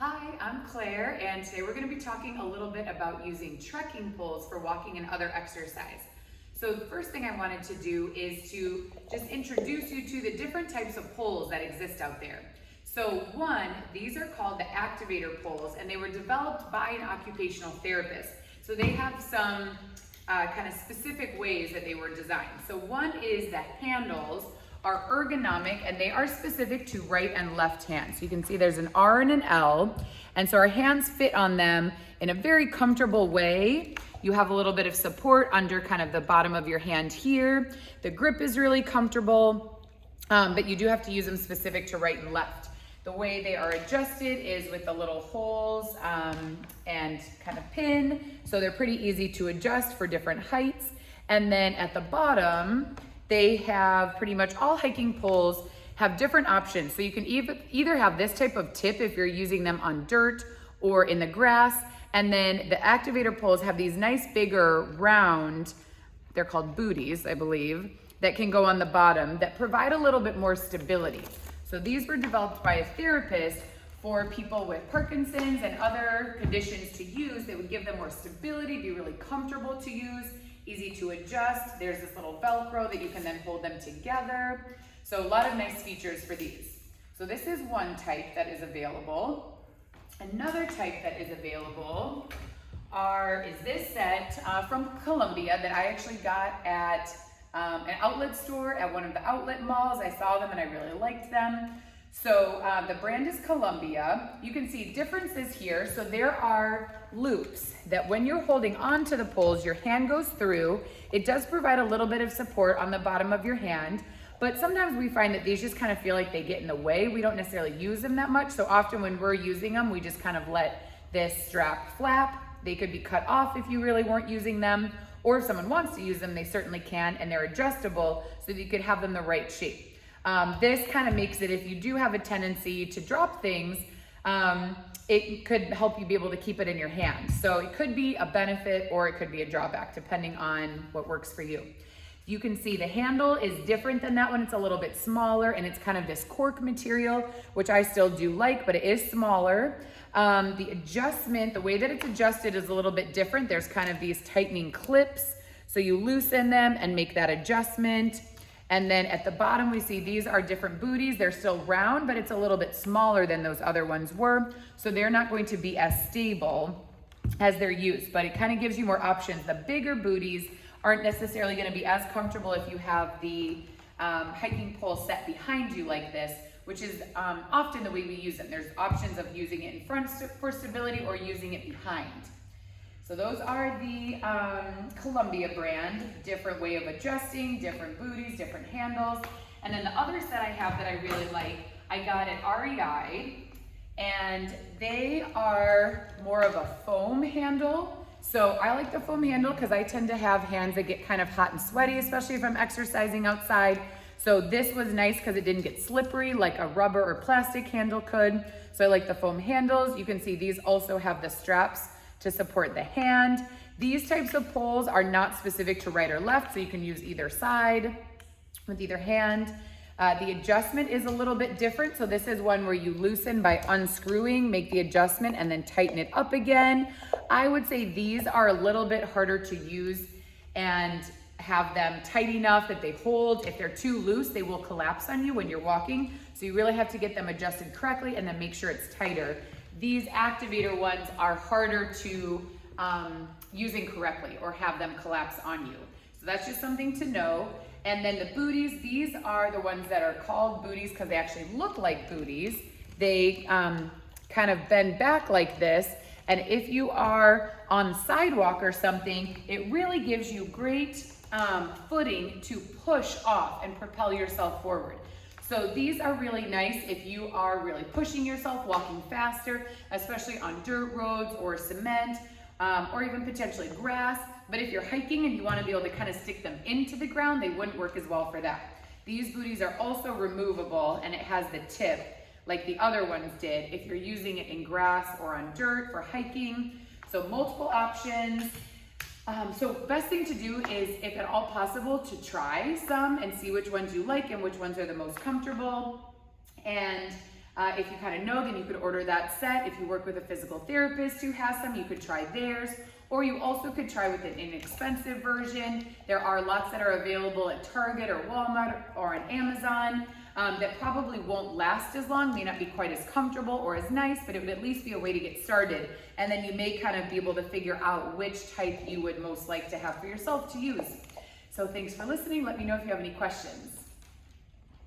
Hi, I'm Claire, and today we're going to be talking a little bit about using trekking poles for walking and other exercise. So the first thing I wanted to do is to just introduce you to the different types of poles that exist out there. So one, these are called the activator poles, and they were developed by an occupational therapist. So they have some kind of specific ways that they were designed. So one is the handles are ergonomic, and they are specific to right and left hand. So you can see there's an R and an L, and so our hands fit on them in a very comfortable way. You have a little bit of support under kind of the bottom of your hand here. The grip is really comfortable, but you do have to use them specific to right and left. The way they are adjusted is with the little holes and kind of pin, so they're pretty easy to adjust for different heights. And then at the bottom, they have pretty much all hiking poles have different options. So you can either have this type of tip if you're using them on dirt or in the grass. And then the activator poles have these nice bigger round, they're called booties, I believe, that can go on the bottom that provide a little bit more stability. So these were developed by a therapist for people with Parkinson's and other conditions to use. They would give them more stability, be really comfortable to use, easy to adjust. There's this little Velcro that you can then hold them together. So a lot of nice features for these. So this is one type that is available. Another type that is available is this set from Columbia that I actually got at an outlet store at one of the outlet malls. I saw them and I really liked them. So the brand is Columbia. You can see differences here. So there are loops that when you're holding on to the poles, your hand goes through. It does provide a little bit of support on the bottom of your hand, but sometimes we find that these just kind of feel like they get in the way. We don't necessarily use them that much. So often when we're using them, we just kind of let this strap flap. They could be cut off if you really weren't using them, or if someone wants to use them, they certainly can, and they're adjustable so that you could have them the right shape. This kind of makes it, if you do have a tendency to drop things, it could help you be able to keep it in your hand. So it could be a benefit or it could be a drawback depending on what works for you. You can see the handle is different than that one. It's a little bit smaller and it's kind of this cork material, which I still do like, but it is smaller. The adjustment, the way that it's adjusted is a little bit different. There's kind of these tightening clips. So you loosen them and make that adjustment. And then at the bottom, we see these are different booties. They're still round, but it's a little bit smaller than those other ones were. So they're not going to be as stable as they're used, but it kind of gives you more options. The bigger booties aren't necessarily going to be as comfortable if you have the hiking pole set behind you like this, which is often the way we use them. There's options of using it in front for stability or using it behind. So those are the Columbia brand, different way of adjusting, different booties, different handles. And then the other set I have that I really like, I got at REI, and they are more of a foam handle. So I like the foam handle because I tend to have hands that get kind of hot and sweaty, especially if I'm exercising outside. So this was nice because it didn't get slippery like a rubber or plastic handle could. So I like the foam handles. You can see these also have the straps to support the hand. These types of poles are not specific to right or left, so you can use either side with either hand. The adjustment is a little bit different. So this is one where you loosen by unscrewing, make the adjustment, and then tighten it up again. I would say these are a little bit harder to use and have them tight enough that they hold. If they're too loose, they will collapse on you when you're walking. So you really have to get them adjusted correctly and then make sure it's tighter. These activator ones are harder to use incorrectly or have them collapse on you. So that's just something to know. And then the booties, these are the ones that are called booties because they actually look like booties. They kind of bend back like this. And if you are on the sidewalk or something, it really gives you great footing to push off and propel yourself forward. So these are really nice if you are really pushing yourself, walking faster, especially on dirt roads or cement, or even potentially grass. But if you're hiking and you want to be able to kind of stick them into the ground, they wouldn't work as well for that. These booties are also removable, and it has the tip like the other ones did if you're using it in grass or on dirt for hiking. So multiple options. So best thing to do is, if at all possible, to try some and see which ones you like and which ones are the most comfortable. And If you kind of know, then you could order that set. If you work with a physical therapist who has some, you could try theirs. Or you also could try with an inexpensive version. There are lots that are available at Target or Walmart or on Amazon that probably won't last as long, may not be quite as comfortable or as nice, but it would at least be a way to get started. And then you may kind of be able to figure out which type you would most like to have for yourself to use. So thanks for listening. Let me know if you have any questions.